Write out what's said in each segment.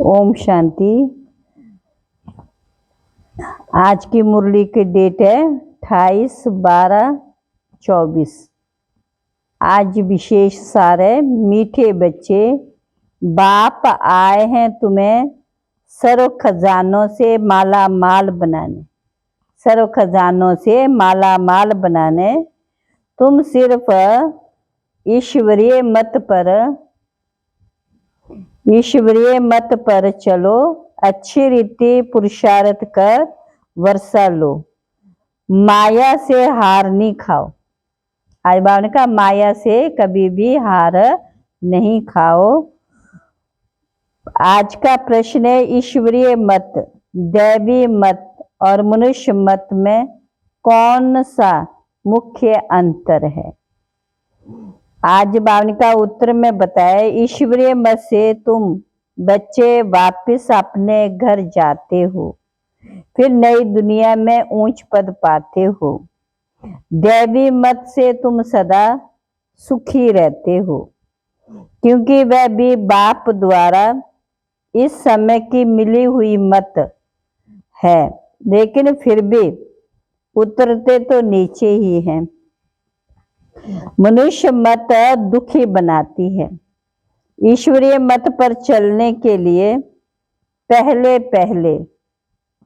ओम शांति। आज की मुरली की डेट है 28/12/24। आज विशेष सार है, मीठे बच्चे, बाप आए हैं तुम्हें सर्व खजानों से माला माल बनाने। सर्व खजानों से माला माल बनाने। तुम सिर्फ ईश्वरीय मत पर चलो, अच्छी रीति पुरुषार्थ कर वर्षा लो, माया से हार नहीं खाओ। आज बाबा ने कहा माया से कभी भी हार नहीं खाओ। आज का प्रश्न है, ईश्वरीय मत, दैवी मत और मनुष्य मत में कौन सा मुख्य अंतर है? आज बाबा का उत्तर में बताया, ईश्वरीय मत से तुम बच्चे वापस अपने घर जाते हो, फिर नई दुनिया में ऊंच पद पाते हो। दैवी मत से तुम सदा सुखी रहते हो, क्योंकि वह भी बाप द्वारा इस समय की मिली हुई मत है, लेकिन फिर भी उतरते तो नीचे ही हैं। मनुष्य मत दुखी बनाती है। ईश्वरीय मत पर चलने के लिए पहले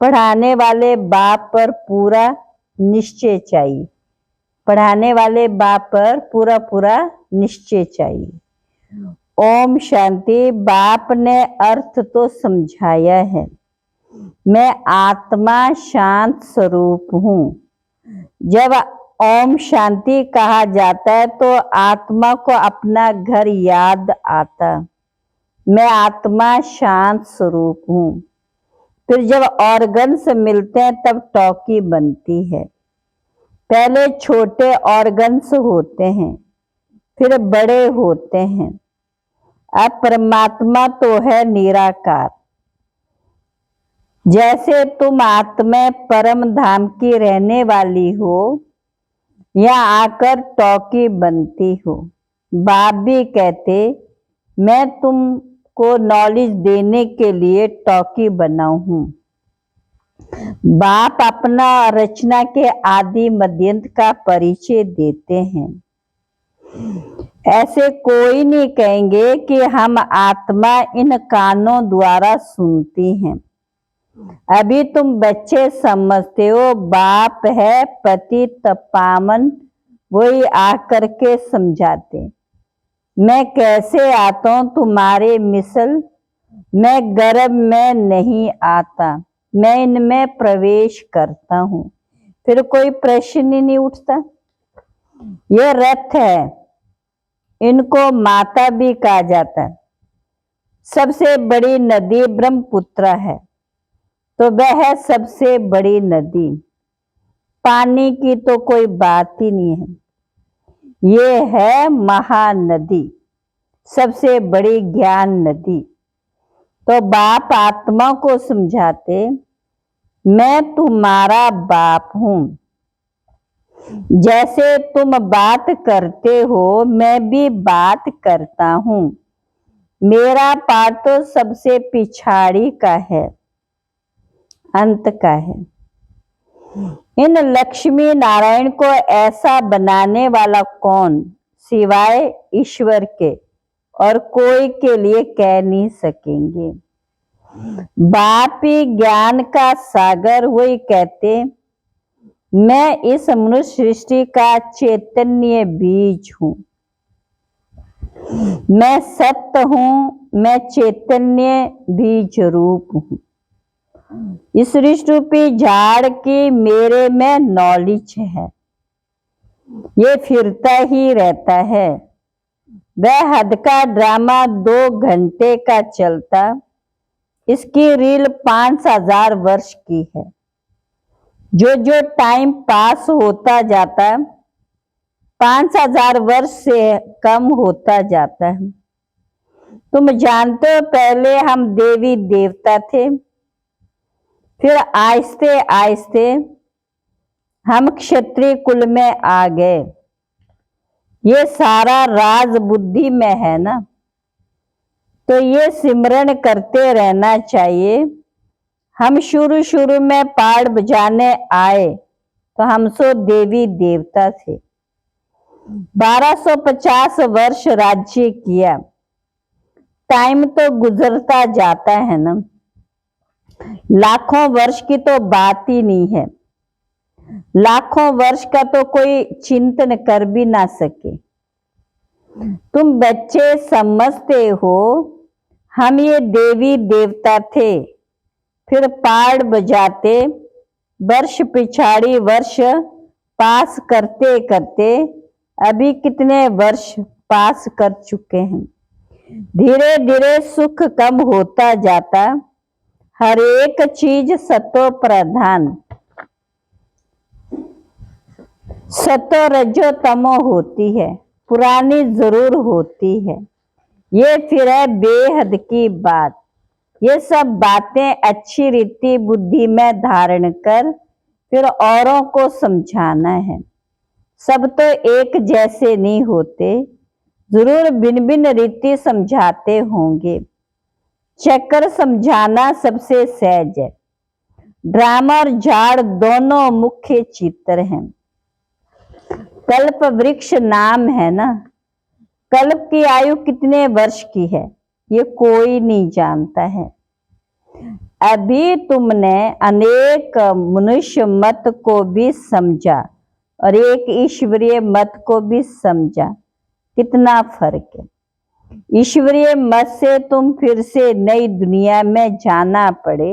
पढ़ाने वाले बाप पर पूरा निश्चय चाहिए। पढ़ाने वाले बाप पर पूरा निश्चय चाहिए। ओम शांति। बाप ने अर्थ तो समझाया है, मैं आत्मा शांत स्वरूप हूँ। जब ओम शांति कहा जाता है तो आत्मा को अपना घर याद आता। मैं आत्मा शांत स्वरूप हूँ। फिर जब ऑर्गन्स मिलते हैं तब टॉकी बनती है। पहले छोटे ऑर्गन्स होते हैं, फिर बड़े होते हैं। अब परमात्मा तो है निराकार। जैसे तुम आत्मा परम धाम की रहने वाली हो, यहाँ आकर टॉकी बनती हो। बाप भी कहते, मैं तुमको नॉलेज देने के लिए टॉकी बना हूँ। बाप अपना रचना के आदि मध्यंत का परिचय देते हैं। ऐसे कोई नहीं कहेंगे कि हम आत्मा इन कानों द्वारा सुनती हैं। अभी तुम बच्चे समझते हो बाप है पतित पावन, वही आकर के समझाते। मैं कैसे आता हूँ तुम्हारे मिसल, मैं गर्भ में नहीं आता, मैं इनमें प्रवेश करता हूँ। फिर कोई प्रश्न ही नहीं उठता। ये रथ है, इनको माता भी कहा जाता है। सबसे बड़ी नदी ब्रह्मपुत्र है, तो वह है सबसे बड़ी नदी। पानी की तो कोई बात ही नहीं है। ये है महानदी, सबसे बड़ी ज्ञान नदी। तो बाप आत्मा को समझाते, मैं तुम्हारा बाप हूँ। जैसे तुम बात करते हो मैं भी बात करता हूँ। मेरा पाठ तो सबसे पिछाड़ी का है, अंत का है। इन लक्ष्मी नारायण को ऐसा बनाने वाला कौन सिवाय ईश्वर के, और कोई के लिए कह नहीं सकेंगे। बाप ही ज्ञान का सागर, वही कहते, मैं इस मनुष्य सृष्टि का चैतन्य बीज हूँ। मैं सत्य हूँ, मैं चैतन्य बीज रूप हूँ। इस सृष्टि रूपी झाड़ की मेरे में नॉलेज है। ये फिरता ही रहता है। वह हद का ड्रामा 2 घंटे का चलता, इसकी रील 5000 वर्ष की है। जो टाइम पास होता जाता है 5000 वर्ष से कम होता जाता है। तुम जानते हो पहले हम देवी देवता थे, फिर आहिस्ते आहिस्ते हम क्षत्रिय कुल में आ गए। ये सारा राज बुद्धि में है ना। तो ये सिमरन करते रहना चाहिए। हम शुरू शुरू में पाड़ बजाने आए तो हम सो देवी देवता थे। 1250 वर्ष राज्य किया। टाइम तो गुजरता जाता है ना, लाखों वर्ष की तो बात ही नहीं है। लाखों वर्ष का तो कोई चिंतन कर भी ना सके। तुम बच्चे समझते हो हम ये देवी देवता थे, फिर पाड़ बजाते वर्ष पिछाड़ी वर्ष पास करते करते अभी कितने वर्ष पास कर चुके हैं। धीरे धीरे सुख कम होता जाता, हर एक चीज सतो प्रधान, सतो रजो तमो होती है, पुरानी जरूर होती है। ये फिर है बेहद की बात। ये सब बातें अच्छी रीति बुद्धि में धारण कर फिर औरों को समझाना है। सब तो एक जैसे नहीं होते, जरूर भिन्न भिन्न रीति समझाते होंगे। चक्कर समझाना सबसे सहज है। ड्रामा और झाड़ दोनों मुख्य चित्र हैं। कल्प वृक्ष नाम है ना, कल्प की आयु कितने वर्ष की है ये कोई नहीं जानता है। अभी तुमने अनेक मनुष्य मत को भी समझा और एक ईश्वरीय मत को भी समझा, कितना फर्क है। ईश्वरीय मत से तुम फिर से नई दुनिया में जाना पड़े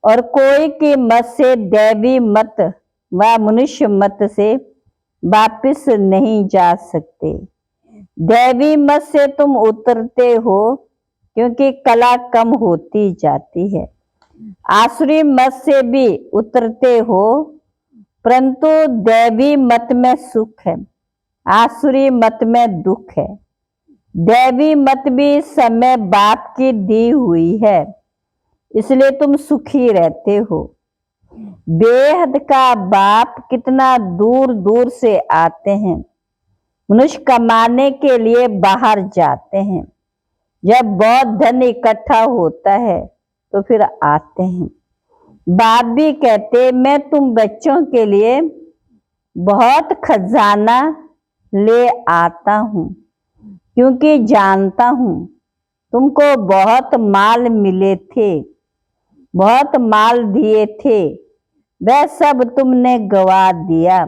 और कोई की मत से दैवी मत व मनुष्य मत से वापस नहीं जा सकते। दैवी मत से तुम उतरते हो क्योंकि कला कम होती जाती है। आसुरी मत से भी उतरते हो, परंतु दैवी मत में सुख है, आसुरी मत में दुख है। दैवी मत भी समय बाप की दी हुई है, इसलिए तुम सुखी रहते हो। बेहद का बाप कितना दूर दूर से आते हैं। मनुष्य कमाने के लिए बाहर जाते हैं। जब बहुत धन इकट्ठा होता है तो फिर आते हैं। बाप भी कहते मैं तुम बच्चों के लिए बहुत खजाना ले आता हूँ, क्योंकि जानता हूँ तुमको बहुत माल मिले थे, बहुत माल दिए थे, वह सब तुमने गवा दिया।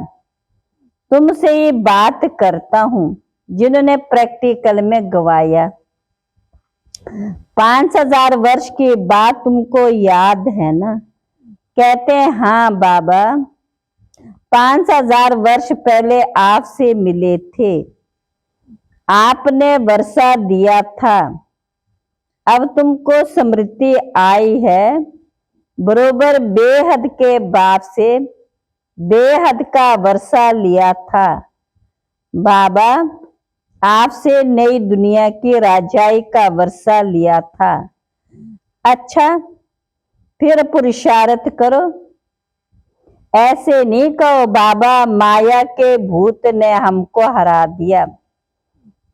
तुमसे ये बात करता हूँ जिन्होंने प्रैक्टिकल में गवाया। 5000 वर्ष के बाद तुमको याद है ना? कहते हैं हाँ बाबा, 5000 वर्ष पहले आपसे मिले थे, आपने वर्षा दिया था, अब तुमको स्मृति आई है। बरोबर बेहद के बाप से बेहद का वर्षा लिया था। बाबा आपसे नई दुनिया की राजाई का वर्षा लिया था। अच्छा फिर पुरुषार्थ करो। ऐसे नहीं कहो बाबा माया के भूत ने हमको हरा दिया।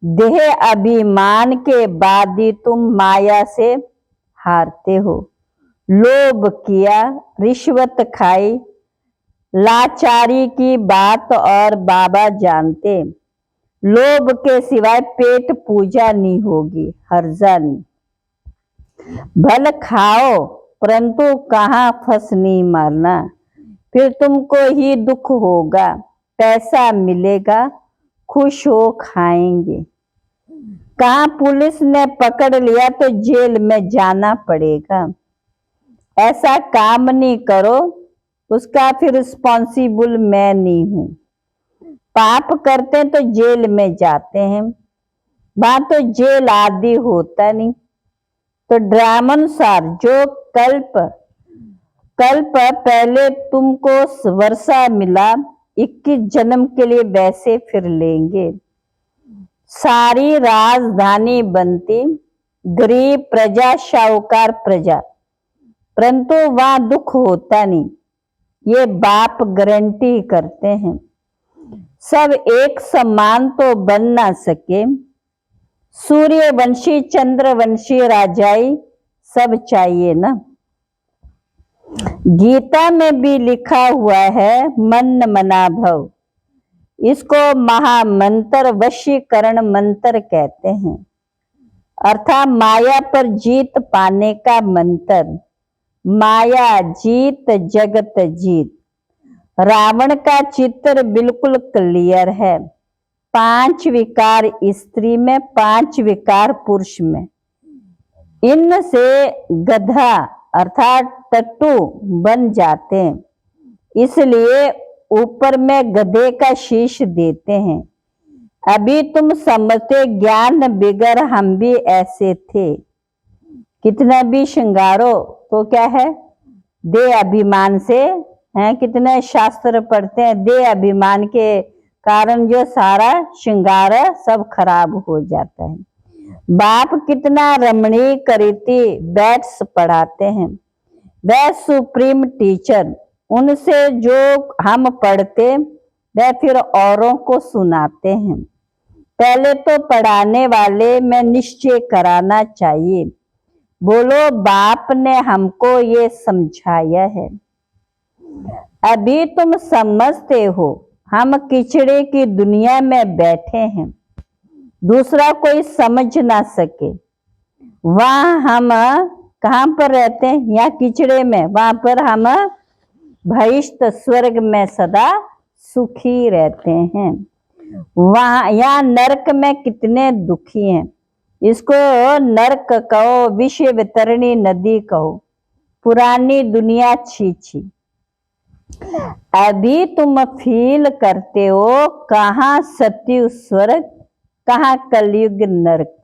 देह अभिमान के बाद ही तुम माया से हारते हो। लोभ किया, रिश्वत खाई, लाचारी की बात और बाबा जानते। लोभ के सिवाय पेट पूजा नहीं होगी, हर्जा नहीं। भल खाओ परंतु कहाँ फंस नहीं मारना, फिर तुमको ही दुख होगा। पैसा मिलेगा, खुश हो खाएंगे। कहाँ पुलिस ने पकड़ लिया तो जेल में जाना पड़ेगा। ऐसा काम नहीं करो, उसका फिर रिस्पॉन्सिबल मैं नहीं हूं। पाप करते तो जेल में जाते हैं, वहां तो जेल आदि होता नहीं। तो ड्रामानुसार जो कल्प पहले तुमको वर्षा मिला, 21 जन्म के लिए वैसे फिर लेंगे। सारी राजधानी बनती, गरीब प्रजा शाहूकार प्रजा, परंतु वहां दुख होता नहीं। ये बाप गारंटी करते हैं। सब एक समान तो बन ना सके, सूर्यवंशी चंद्रवंशी राजाई सब चाहिए ना। गीता में भी लिखा हुआ है मन मना भव, इसको महामंत्र वशीकरण मंत्र कहते हैं, अर्थात माया पर जीत पाने का मंत्र। माया जीत जगत जीत। रावण का चित्र बिल्कुल क्लियर है, 5 विकार स्त्री में, 5 विकार पुरुष में। इनसे गधा अर्थात टट्टू बन जाते हैं, इसलिए ऊपर में गधे का शीश देते हैं। अभी तुम समझते ज्ञान बिगर हम भी ऐसे थे। कितना भी श्रृंगारो तो क्या है, दे अभिमान से हैं। कितने शास्त्र पढ़ते हैं, दे अभिमान के कारण जो सारा श्रृंगार सब खराब हो जाता है। बाप कितना रमणीक रीति बैट्स पढ़ाते हैं, वह सुप्रीम टीचर, उनसे जो हम पढ़ते वह फिर औरों को सुनाते हैं। पहले तो पढ़ाने वाले में निश्चय कराना चाहिए, बोलो बाप ने हमको ये समझाया है। अभी तुम समझते हो हम कीचड़े की दुनिया में बैठे हैं, दूसरा कोई समझ ना सके। वहां हम कहाँ पर रहते हैं, यहाँ कीचड़े में, वहां पर हम भविष्ठ स्वर्ग में सदा सुखी रहते हैं। वहां यहाँ नरक में कितने दुखी हैं, इसको नरक कहो, विश्व वितरणी नदी कहो, पुरानी दुनिया छी छी। अभी तुम फील करते हो कहाँ सत्यु स्वर्ग, कहाँ कलयुग नरक।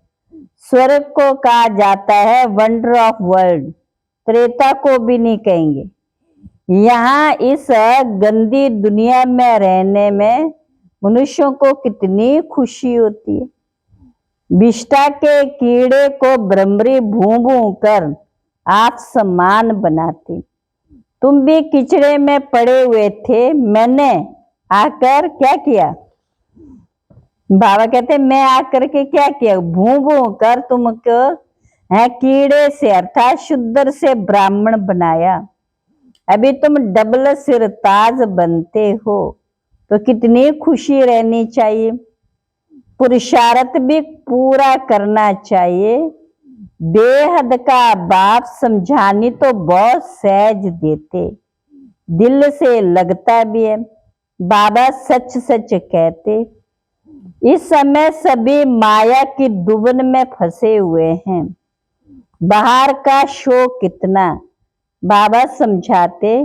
स्वर्ग को कहा जाता है वंडर ऑफ वर्ल्ड, त्रेता को भी नहीं कहेंगे। यहाँ इस गंदी दुनिया में रहने में मनुष्यों को कितनी खुशी होती है। विष्ठा के कीड़े को भ्रमरी भूं भूं कर आप समान बनाती। तुम भी कीचड़े में पड़े हुए थे, मैंने आकर क्या किया, बाबा कहते मैं आकर के क्या किया, भूं भूं कर तुमको है कीड़े से अर्थात शुद्र से ब्राह्मण बनाया। अभी तुम डबल सिर ताज बनते हो, तो कितनी खुशी रहनी चाहिए। पुरुषार्थ भी पूरा करना चाहिए। बेहद का बाप समझानी तो बहुत सहज देते, दिल से लगता भी है। बाबा सच सच कहते, इस समय सभी माया की दुबन में फंसे हुए हैं। बाहर का शो कितना, बाबा समझाते,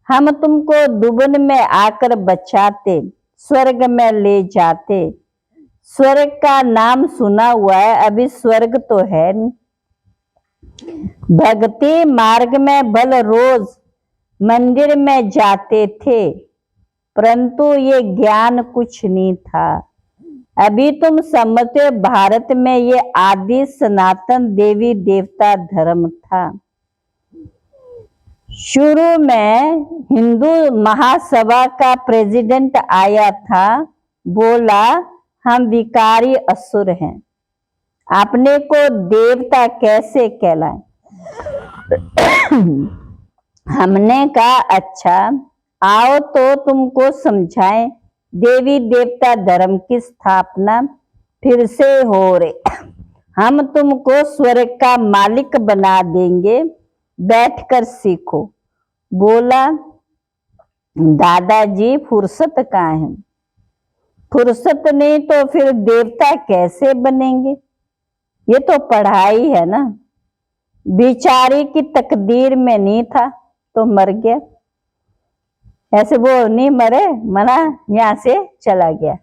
हम तुमको दुबन में आकर बचाते, स्वर्ग में ले जाते। स्वर्ग का नाम सुना हुआ है, अभी स्वर्ग तो है नहीं। भक्ति मार्ग में बल रोज मंदिर में जाते थे, परंतु ये ज्ञान कुछ नहीं था। अभी तुम समझते भारत में ये आदि सनातन देवी देवता धर्म था। शुरू में हिंदू महासभा का प्रेसिडेंट आया था, बोला हम विकारी असुर हैं, अपने को देवता कैसे कहलाए। हमने कहा अच्छा आओ तो तुमको समझाएं, देवी देवता धर्म की स्थापना फिर से हो रही। हम तुमको स्वर्ग का मालिक बना देंगे, बैठकर सीखो। बोला दादाजी फुर्सत कहाँ है, फुर्सत नहीं तो फिर देवता कैसे बनेंगे, ये तो पढ़ाई है ना। बेचारी की तकदीर में नहीं था तो मर गया, ऐसे वो नहीं मरे, मना यहाँ से चला गया।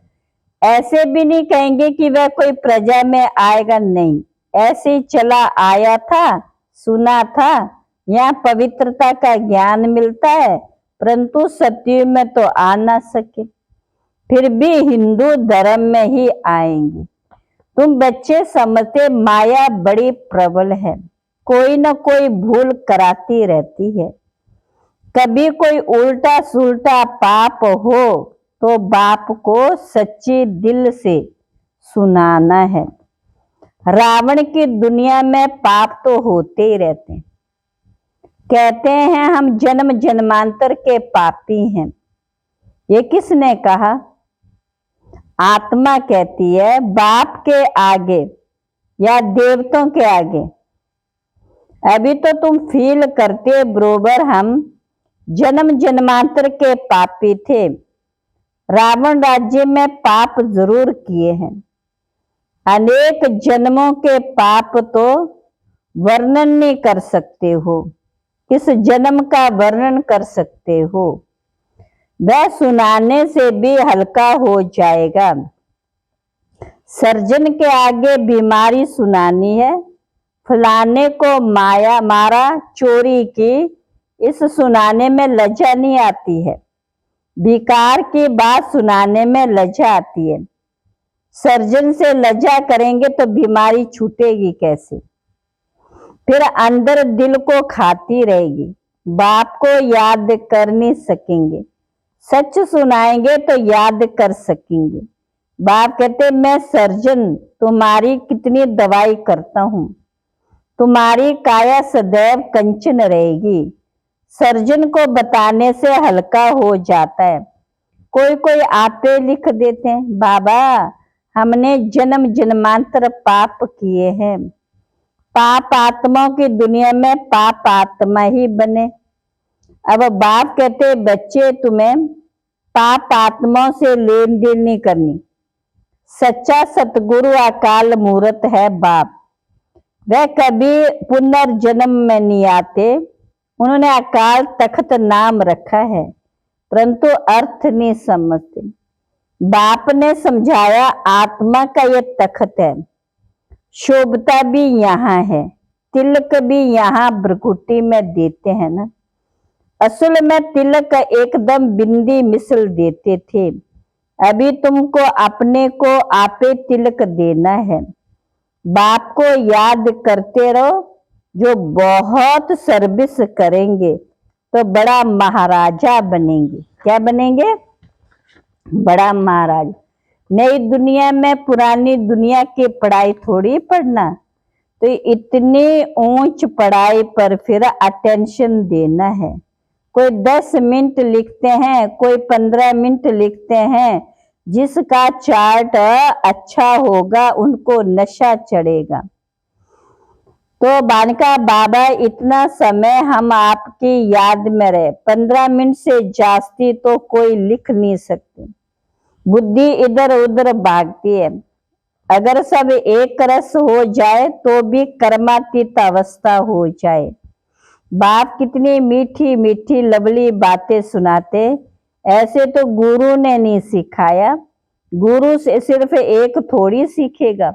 ऐसे भी नहीं कहेंगे कि वह कोई प्रजा में आएगा, नहीं, ऐसे ही चला आया था, सुना था, यहाँ पवित्रता का ज्ञान मिलता है, परंतु सतयुग में तो आ ना सके, फिर भी हिंदू धर्म में ही आएंगे। तुम बच्चे समझते माया बड़ी प्रबल है, कोई ना कोई भूल कराती रहती है। कभी कोई उल्टा सुल्टा पाप हो तो बाप को सच्ची दिल से सुनाना है। रावण की दुनिया में पाप तो होते ही रहते हैं। कहते हैं हम जन्म जन्मांतर के पापी हैं। ये किसने कहा? आत्मा कहती है बाप के आगे या देवताओं के आगे। अभी तो तुम फील करते बरोबर हम जन्म जन्मांतर के पापी थे। रावण राज्य में पाप जरूर किए हैं। अनेक जन्मों के पाप तो वर्णन नहीं कर सकते हो। किस जन्म का वर्णन कर सकते हो? वह सुनाने से भी हल्का हो जाएगा। सर्जन के आगे बीमारी सुनानी है, फलाने को माया मारा, चोरी की, इस सुनाने में लज्जा नहीं आती है। विकार की बात सुनाने में लज्जा आती है। सर्जन से लज्जा करेंगे तो बीमारी छूटेगी कैसे? फिर अंदर दिल को खाती रहेगी। बाप को याद कर नहीं सकेंगे। सच सुनाएंगे तो याद कर सकेंगे। बाप कहते मैं सर्जन तुम्हारी कितनी दवाई करता हूं, तुम्हारी काया सदैव कंचन रहेगी। सर्जन को बताने से हल्का हो जाता है। कोई कोई आपे लिख देते हैं बाबा हमने जन्म जन्मांतर पाप किए हैं। पाप आत्माओं की दुनिया में पाप आत्मा ही बने। अब बाप कहते बच्चे तुम्हें पाप आत्माओं से लेन देन नहीं करनी। सच्चा सतगुरु अकाल मूर्त है बाप। वह कभी पुनर्जन्म में नहीं आते। उन्होंने अकाल तख्त नाम रखा है परंतु अर्थ नहीं समझते। बाप ने समझाया आत्मा का ये तख्त है। शोभता भी यहाँ है, तिलक भी यहाँ भ्रकुटी में देते हैं ना। असल में तिलक एकदम बिंदी मिसल देते थे। अभी तुमको अपने को आपे तिलक देना है। बाप को याद करते रहो। जो बहुत सर्विस करेंगे तो बड़ा महाराजा बनेंगे। क्या बनेंगे? बड़ा महाराज। नई दुनिया में पुरानी दुनिया की पढ़ाई थोड़ी पढ़ना। तो इतनी ऊंच पढ़ाई पर फिर अटेंशन देना है। कोई 10 मिनट लिखते हैं, कोई 15 मिनट लिखते हैं। जिसका चार्ट अच्छा होगा उनको नशा चढ़ेगा। तो बानका बाबा इतना समय हम आपकी याद में रहे। 15 मिनट से जास्ती तो कोई लिख नहीं सकते। बुद्धि इधर उधर भागती है। अगर सब एक रस हो जाए तो भी कर्मातीत अवस्था हो जाए। बाप कितनी मीठी मीठी लवली बातें सुनाते। ऐसे तो गुरु ने नहीं सिखाया। गुरु से सिर्फ एक थोड़ी सीखेगा।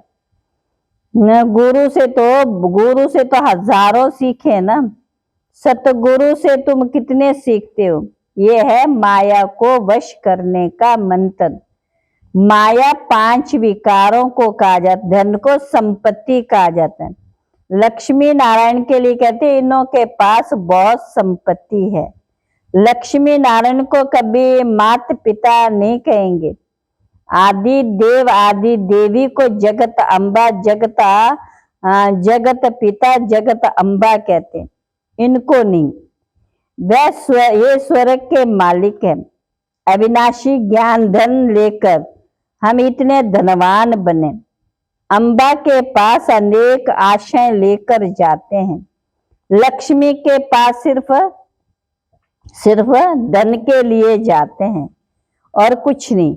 गुरु से तो हजारों सीखे ना। सतगुरु से तुम कितने सीखते हो? ये है माया को वश करने का मंत्र। माया 5 विकारों को कहा जाता है। धन को संपत्ति कहा जाता है। लक्ष्मी नारायण के लिए कहते हैं इनों के पास बहुत संपत्ति है। लक्ष्मी नारायण को कभी माता पिता नहीं कहेंगे। आदि देव आदि देवी को जगत अम्बा जगत पिता जगत अम्बा कहते हैं। इनको नहीं। ये स्वर्ग के मालिक है। अविनाशी ज्ञान धन लेकर हम इतने धनवान बने। अम्बा के पास अनेक आशाएं लेकर जाते हैं। लक्ष्मी के पास सिर्फ धन के लिए जाते हैं और कुछ नहीं।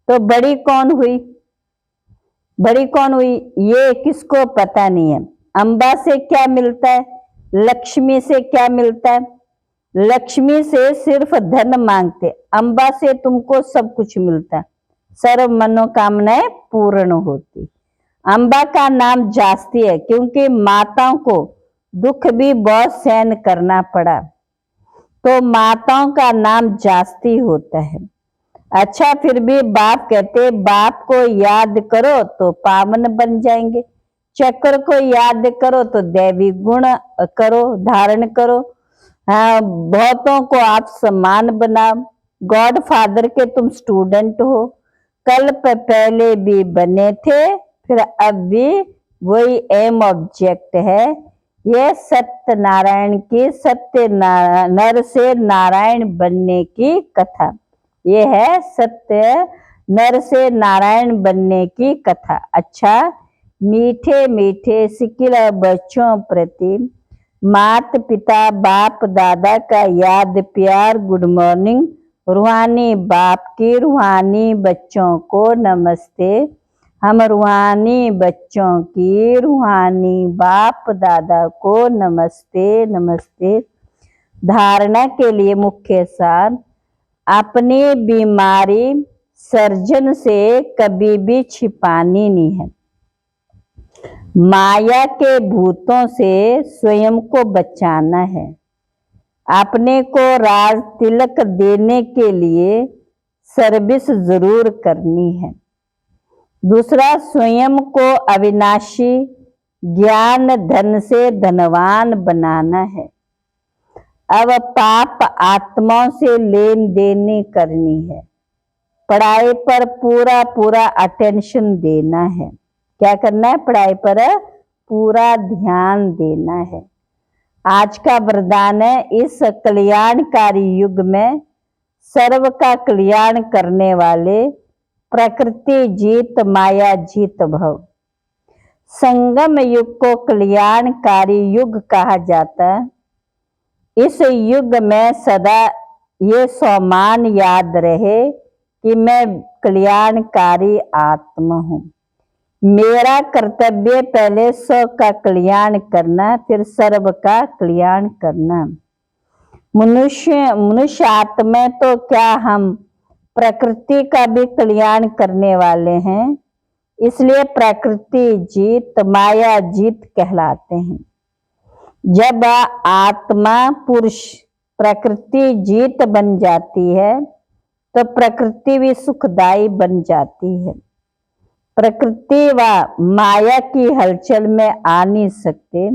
तो बड़ी कौन हुई? बड़ी कौन हुई ये किसको पता नहीं है। अम्बा से क्या मिलता है? लक्ष्मी से क्या मिलता है? लक्ष्मी से सिर्फ धन मांगते। अम्बा से तुमको सब कुछ मिलता। सर्व मनोकामनाएं पूर्ण होती। अम्बा का नाम जास्ती है क्योंकि माताओं को दुख भी बहुत सहन करना पड़ा। तो माताओं का नाम जास्ती होता है। अच्छा फिर भी बाप कहते बाप को याद करो तो पावन बन जाएंगे। चक्र को याद करो तो दैवी गुण करो धारण करो। बहुतों को आप सम्मान बनाओ। गॉड फादर के तुम स्टूडेंट हो। कल्प पहले भी बने थे फिर अब भी वही एम ऑब्जेक्ट है। यह सत्यनारायण की नर से नारायण बनने की कथा। ये है सत्य नर से नारायण बनने की कथा। अच्छा, मीठे मीठे सिकिल बच्चों प्रति मात पिता बाप दादा का याद प्यार गुड मॉर्निंग। रूहानी बाप की रूहानी बच्चों को नमस्ते। हम रूहानी बच्चों की रूहानी बाप दादा को नमस्ते नमस्ते। धारणा के लिए मुख्य सार, अपनी बीमारी सर्जन से कभी भी छिपानी नहीं है। माया के भूतों से स्वयं को बचाना है। अपने को राज तिलक देने के लिए सर्विस जरूर करनी है। दूसरा, स्वयं को अविनाशी ज्ञान धन से धनवान बनाना है। अब पाप आत्माओं से लेन देन करनी है। पढ़ाई पर पूरा पूरा अटेंशन देना है। क्या करना है? पढ़ाई पर पूरा ध्यान देना है। आज का वरदान है, इस कल्याणकारी युग में सर्व का कल्याण करने वाले प्रकृति जीत माया जीत भव। संगम युग को कल्याणकारी युग कहा जाता है। इस युग में सदा ये सम्मान याद रहे कि मैं कल्याणकारी आत्मा हूँ। मेरा कर्तव्य पहले स्व का कल्याण करना, फिर सर्व का कल्याण करना। मनुष्य आत्मा तो क्या, हम प्रकृति का भी कल्याण करने वाले हैं। इसलिए प्रकृति जीत माया जीत कहलाते हैं। जब आत्मा पुरुष प्रकृति जीत बन जाती है तो प्रकृति भी सुखदायी बन जाती है। प्रकृति व माया की हलचल में आ नहीं सकते।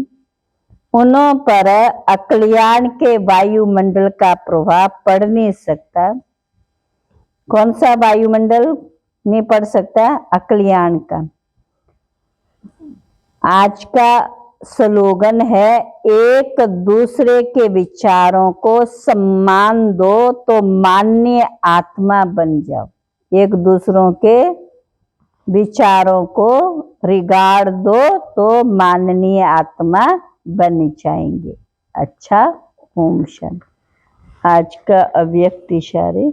उन्हों पर अकल्याण के वायुमंडल का प्रभाव पड़ नहीं सकता। कौन सा वायुमंडल नहीं पड़ सकता? अकल्याण का। आज का स्लोगन है, एक दूसरे के विचारों को सम्मान दो तो माननीय आत्मा बन जाओ। एक दूसरों के विचारों को रिगार्ड दो तो माननीय आत्मा बन जाएंगे। अच्छा, ओम शांति। आज का अव्यक्त इशारे।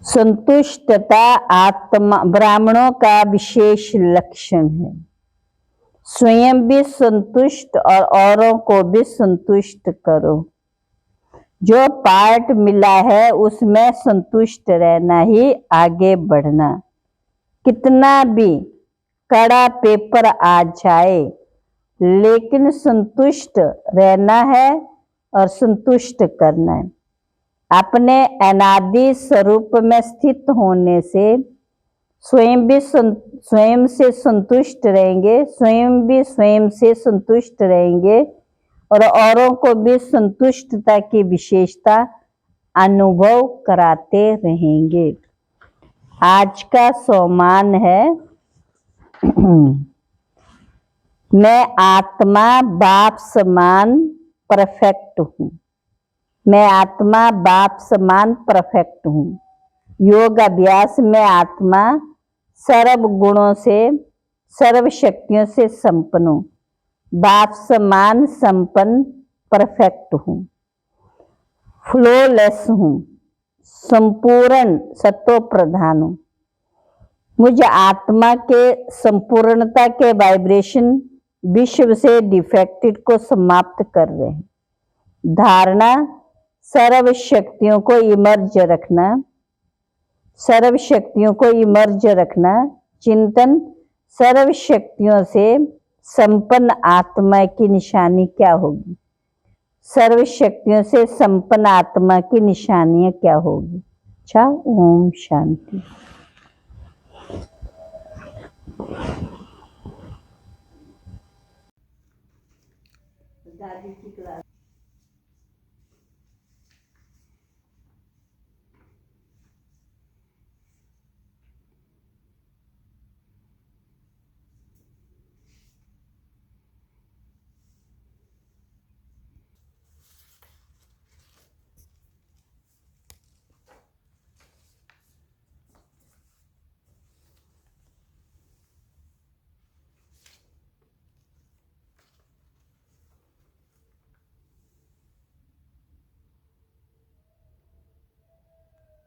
संतुष्टता आत्मा ब्राह्मणों का विशेष लक्षण है। स्वयं भी संतुष्ट और औरों को भी संतुष्ट करो। जो पार्ट मिला है उसमें संतुष्ट रहना ही आगे बढ़ना। कितना भी कड़ा पेपर आ जाए लेकिन संतुष्ट रहना है और संतुष्ट करना है। अपने अनादि स्वरूप में स्थित होने से स्वयं भी स्वयं से संतुष्ट रहेंगे, स्वयं भी स्वयं से संतुष्ट रहेंगे और औरों को भी संतुष्टता की विशेषता अनुभव कराते रहेंगे। आज का सम्मान है, मैं आत्मा बाप समान परफेक्ट हूँ। मैं आत्मा बाप समान परफेक्ट हूँ। योग अभ्यास में आत्मा सर्व गुणों से सर्व शक्तियों से संपन्न हूँ। बाप समान संपन्न परफेक्ट हूँ। फ्लोलेस हूँ, संपूर्ण सत्व प्रधान हूँ। मुझ आत्मा के संपूर्णता के वाइब्रेशन विश्व से डिफेक्टेड को समाप्त कर रहे हैं। धारणा, सर्व शक्तियों को इमर्ज रखना, सर्व शक्तियों को इमर्ज रखना। चिंतन, सर्व शक्तियों से संपन्न आत्मा की निशानी क्या होगी? सर्व शक्तियों से संपन्न आत्मा की निशानियां क्या होगी? अच्छा, ओम शांति। दादी की क्लास